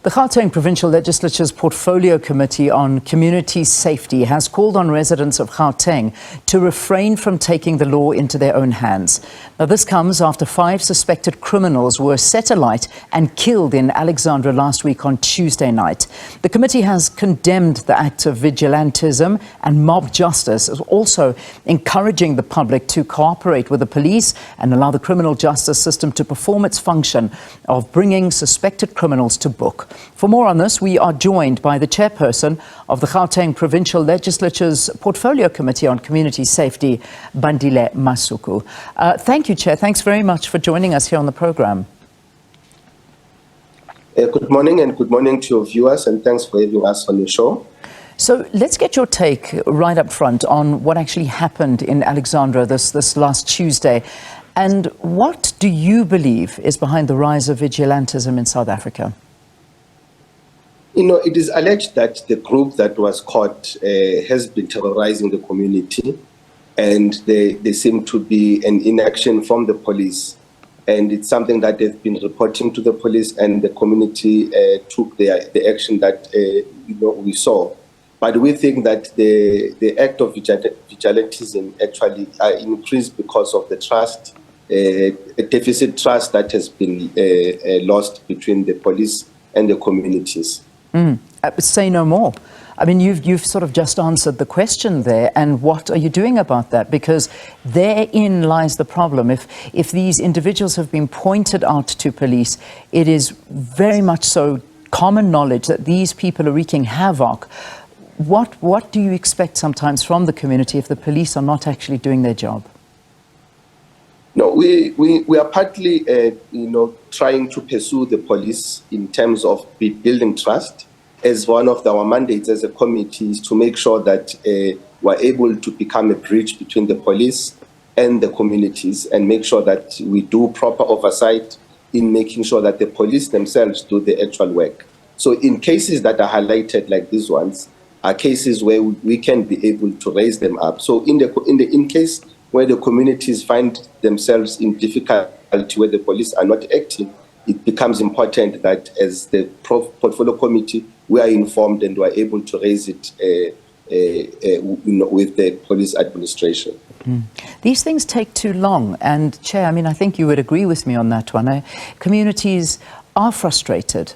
The Gauteng Provincial Legislature's Portfolio Committee on Community Safety has called on residents of Gauteng to refrain from taking the law into their own hands. Now, this comes after 5 suspected criminals were set alight and killed in Alexandra last week on Tuesday night. The committee has condemned the act of vigilantism and mob justice, also encouraging the public to cooperate with the police and allow the criminal justice system to perform its function of bringing suspected criminals to book. For more on this, we are joined by the Chairperson of the Gauteng Provincial Legislature's Portfolio Committee on Community Safety, Bandile Masuku. Thank you, Chair. Thanks very much for joining us here on the program. Good morning, and good morning to your viewers, and thanks for having us on the show. So let's get your take right up front on what actually happened in Alexandra this last Tuesday. And what do you believe is behind the rise of vigilantism in South Africa? You know, it is alleged that the group that was caught has been terrorizing the community, and there seem to be an inaction from the police. And it's something that they've been reporting to the police, and the community took the action that we saw. But we think that the act of vigilantism actually increased because of the trust, a deficit trust that has been lost between the police and the communities. Say no more. I mean, you've sort of just answered the question there. And what are you doing about that? Because therein lies the problem. If these individuals have been pointed out to police, it is very much so common knowledge that these people are wreaking havoc. What do you expect sometimes from the community if the police are not actually doing their job? No, we are partly, trying to pursue the police in terms of building trust. As one of our mandates as a committee is to make sure that we're able to become a bridge between the police and the communities, and make sure that we do proper oversight in making sure that the police themselves do the actual work. So in cases that are highlighted like these ones, are cases where we can be able to raise them up. So in case where the communities find themselves in difficulty, where the police are not acting, it becomes important that as the portfolio committee, we are informed and we are able to raise it with the police administration. These things take too long. And Chair, I mean, I think you would agree with me on that one. Communities are frustrated.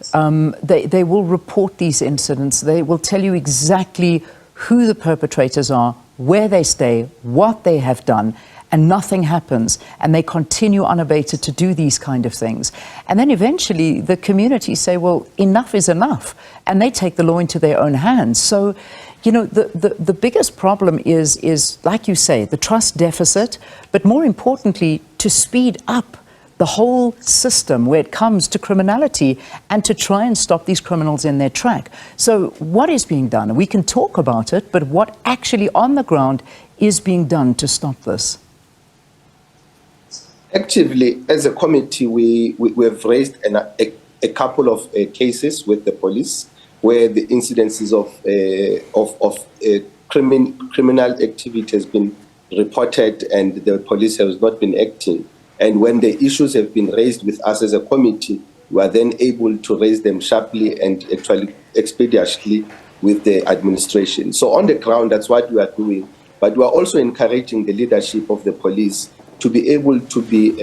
They will report these incidents. They will tell you exactly who the perpetrators are, where they stay, what they have done, and nothing happens, and they continue unabated to do these kind of things. And then eventually the community say, well, enough is enough, and they take the law into their own hands. So, you know, the biggest problem is, like you say, the trust deficit, but more importantly, to speed up the whole system where it comes to criminality and to try and stop these criminals in their track. So what is being done? We can talk about it, but what actually on the ground is being done to stop this? Actively, as a committee, we have raised a couple of cases with the police where the incidences of criminal activity has been reported and the police has not been acting. And when the issues have been raised with us as a committee, we are then able to raise them sharply and actually expeditiously with the administration. So on the ground, that's what we are doing. But we are also encouraging the leadership of the police to be able to be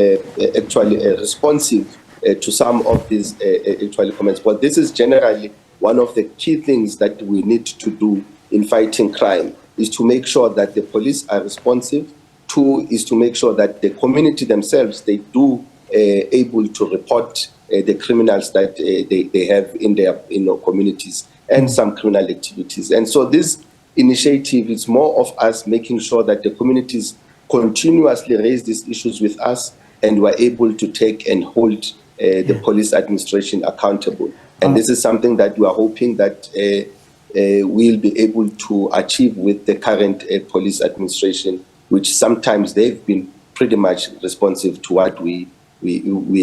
actually responsive to some of these actually comments. But this is generally one of the key things that we need to do in fighting crime, is to make sure that the police are responsive. 2 is to make sure that the community themselves, they do able to report the criminals that they have in their communities and some criminal activities. And so this initiative is more of us making sure that the communities continuously raise these issues with us, and we're able to take and hold the police administration accountable. And this is something that we are hoping that we'll be able to achieve with the current police administration, which sometimes they've been pretty much responsive to what we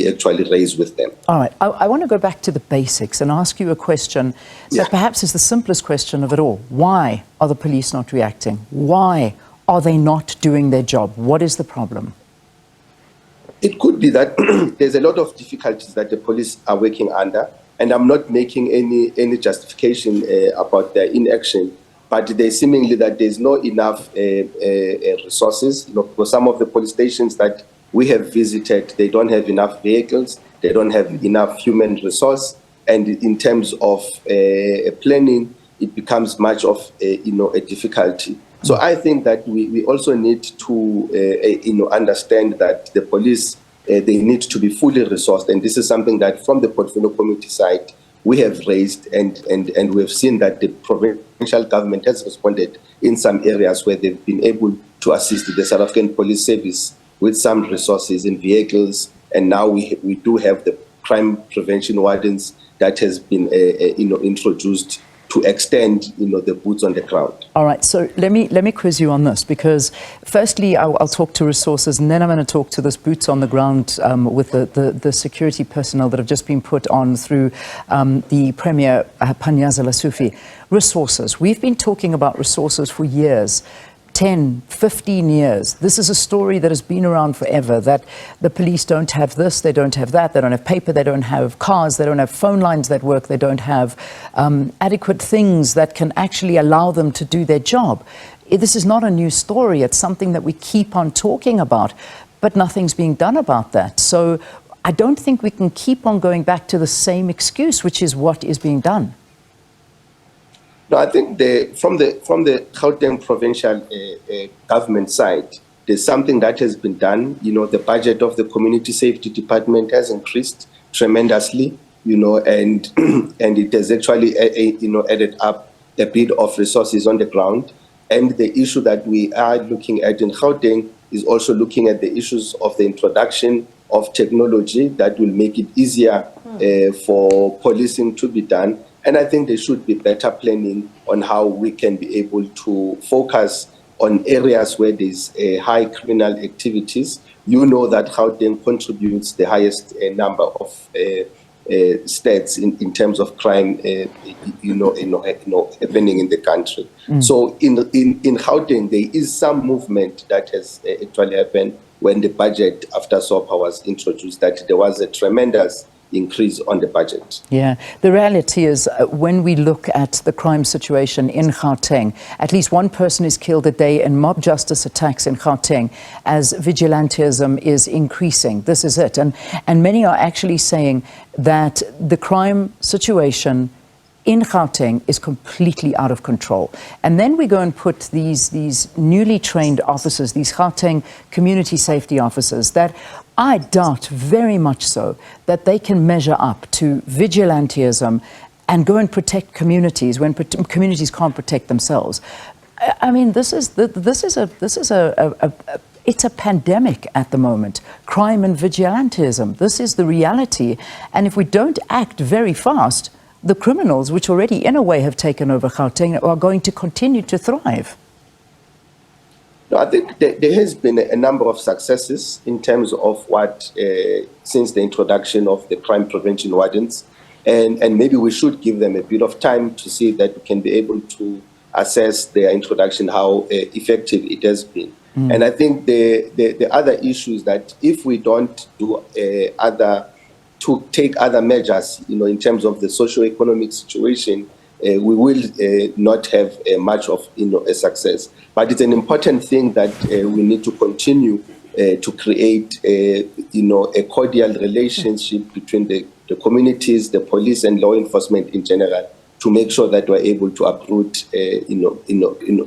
actually raise with them. All right, I want to go back to the basics and ask you a question that perhaps is the simplest question of it all. Why are the police not reacting? Why are they not doing their job? What is the problem? It could be that there's a lot of difficulties that the police are working under. And I'm not making any justification about their inaction, but they seemingly that there's not enough resources. For some of the police stations that we have visited, they don't have enough vehicles, they don't have enough human resource, and in terms of planning, it becomes much of a difficulty. So I think that we also need to understand that the police they need to be fully resourced, and this is something that from the portfolio committee side we have raised, and we have seen that the provincial government has responded in some areas where they've been able to assist the South African Police Service with some resources in vehicles, and now we do have the crime prevention wardens that has been introduced to extend the boots on the ground. All right, so let me quiz you on this, because firstly I'll talk to resources, and then I'm going to talk to this boots on the ground with the security personnel that have just been put on through the Premier Panyaza Lesufi. Resources. We've been talking about resources for years. 10, 15 years. This is a story that has been around forever, that the police don't have this, they don't have that, they don't have paper, they don't have cars, they don't have phone lines that work, they don't have adequate things that can actually allow them to do their job. This is not a new story. It's something that we keep on talking about, but nothing's being done about that. So I don't think we can keep on going back to the same excuse, which is what is being done. No, I think from the Gauteng provincial government side, there's something that has been done. The budget of the community safety department has increased tremendously. And it has actually added up a bit of resources on the ground. And the issue that we are looking at in Gauteng is also looking at the issues of the introduction of technology that will make it easier for policing to be done. And I think there should be better planning on how we can be able to focus on areas where there's high criminal activities. You know that Gauteng contributes the highest number of stats in terms of crime, happening in the country. So in Gauteng, there is some movement that has actually happened when the budget after SOPA was introduced, that there was a tremendous increase on the budget. Yeah, the reality is when we look at the crime situation in Gauteng, at least one person is killed a day in mob justice attacks in Gauteng as vigilantism is increasing. This is it. And many are actually saying that the crime situation in Gauteng is completely out of control. And then we go and put these newly trained officers, these Gauteng community safety officers, that I doubt very much so that they can measure up to vigilantism and go and protect communities when communities can't protect themselves. I mean, it's a pandemic at the moment, crime and vigilantism. This is the reality. And if we don't act very fast, the criminals, which already in a way have taken over Gauteng, are going to continue to thrive. No, I think there has been a number of successes in terms of what, since the introduction of the crime prevention wardens, and maybe we should give them a bit of time to see that we can be able to assess their introduction, how effective it has been. And I think the other issue is that if we don't do take other measures, in terms of the socio-economic situation, we will not have much of a success. But it's an important thing that we need to continue to create a cordial relationship between the communities, the police and law enforcement in general, to make sure that we're able to uproot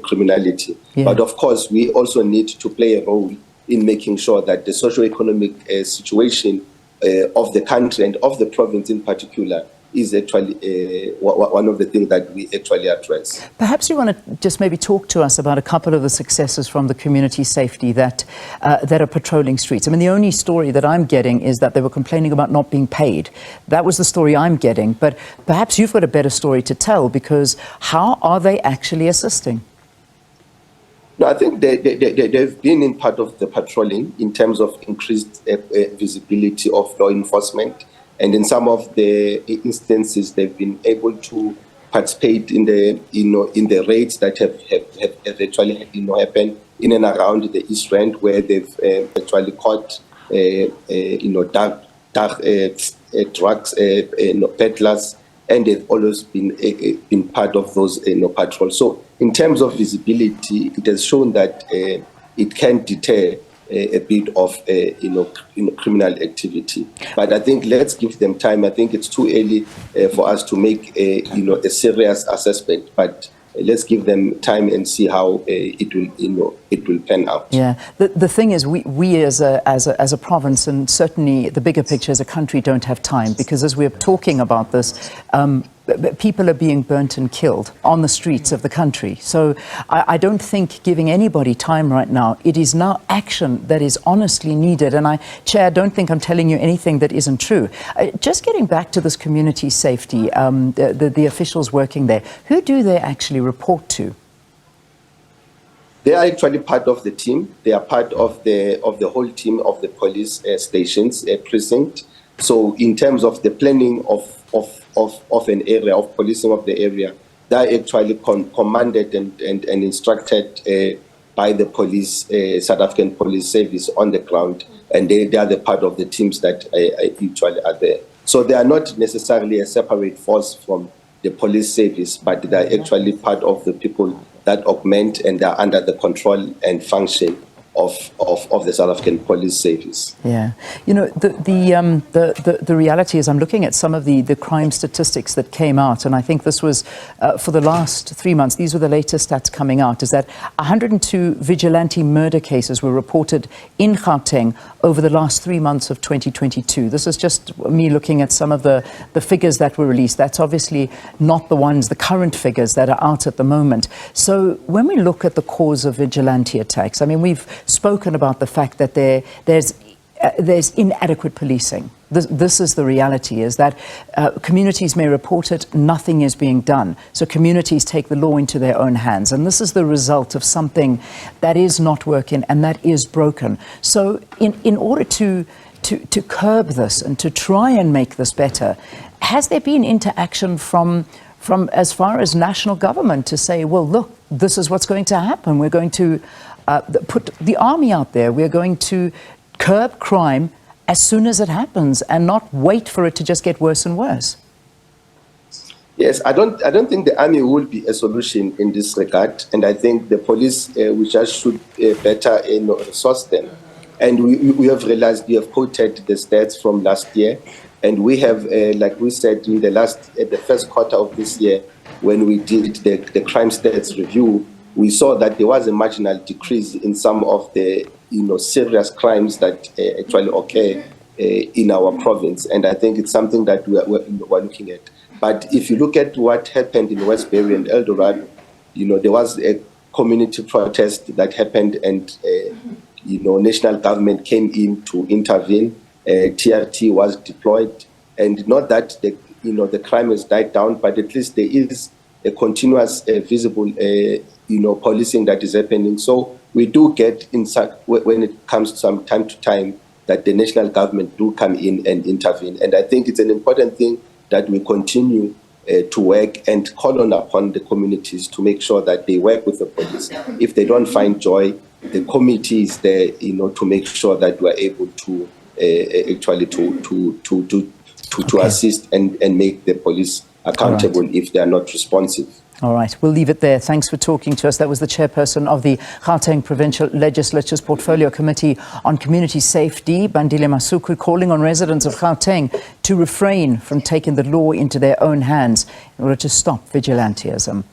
criminality. Yeah. But of course, we also need to play a role in making sure that the socio-economic situation of the country and of the province in particular is actually one of the things that we actually address. Perhaps you want to just maybe talk to us about a couple of the successes from the community safety that are patrolling streets. I mean, the only story that I'm getting is that they were complaining about not being paid. That was the story I'm getting. But perhaps you've got a better story to tell, because how are they actually assisting? No, I think they've been in part of the patrolling in terms of increased visibility of law enforcement. And in some of the instances, they've been able to participate in the, in the raids that have actually, happened in and around the East Rand, where they've actually caught, dark drugs peddlers, and they've always been part of those patrols. So in terms of visibility, it has shown that it can deter a bit of criminal activity. But I think let's give them time. I think it's too early for us to make a serious assessment. But let's give them time and see how it will pan out. Yeah, the thing is, we as a province, and certainly the bigger picture as a country, don't have time, because as we're talking about this, people are being burnt and killed on the streets of the country. So I don't think giving anybody time right now. It is now action that is honestly needed. And Chair, I don't think I'm telling you anything that isn't true. Just getting back to this community safety, the officials working there, who do they actually report to? They are actually part of the team. They are part of the whole team of the police stations, precinct. So in terms of the planning of an area, of policing of the area, they are actually commanded and instructed by the police, South African Police Service on the ground, and they are the part of the teams that actually are there. So they are not necessarily a separate force from the police service, but they are actually part of the people that augment and are under the control and function of the South African Police Service. Yeah, you know, the reality is, I'm looking at some of the crime statistics that came out, and I think this was for the last 3 months. These were the latest stats coming out. Is that 102 vigilante murder cases were reported in Gauteng over the last 3 months of 2022. This is just me looking at some of the figures that were released. That's obviously not the current figures that are out at the moment. So when we look at the cause of vigilante attacks, I mean, we've spoken about the fact that there's inadequate policing. This is the reality, is that communities may report it, nothing is being done. So communities take the law into their own hands. And this is the result of something that is not working and that is broken. So in order to curb this and to try and make this better, has there been interaction from as far as national government to say, well, look, this is what's going to happen. We're going to put the army out there. We're going to curb crime as soon as it happens and not wait for it to just get worse and worse. Yes, I don't think the army will be a solution in this regard, and I think the police we just should better resource them. And we have realized, you have quoted the stats from last year, and we have, like we said, in the first quarter of this year, when we did the crime stats review, we saw that there was a marginal decrease in some of the serious crimes that actually occur in our province, and I think it's something that we're looking at. But if you look at what happened in Westbury and Eldorado, there was a community protest that happened, and national government came in to intervene. TRT was deployed, and not that the crime has died down, but at least there is a continuous, visible, policing that is happening. So we do get when it comes from time to time that the national government do come in and intervene. And I think it's an important thing that we continue to work and call upon the communities to make sure that they work with the police. If they don't find joy, the committee is there, to make sure that we are able to actually to assist and make the police accountable if they are not responsive. All right, we'll leave it there. Thanks for talking to us. That was the chairperson of the Gauteng Provincial Legislature's Portfolio Committee on Community Safety, Bandile Masuku, calling on residents of Gauteng to refrain from taking the law into their own hands in order to stop vigilantism.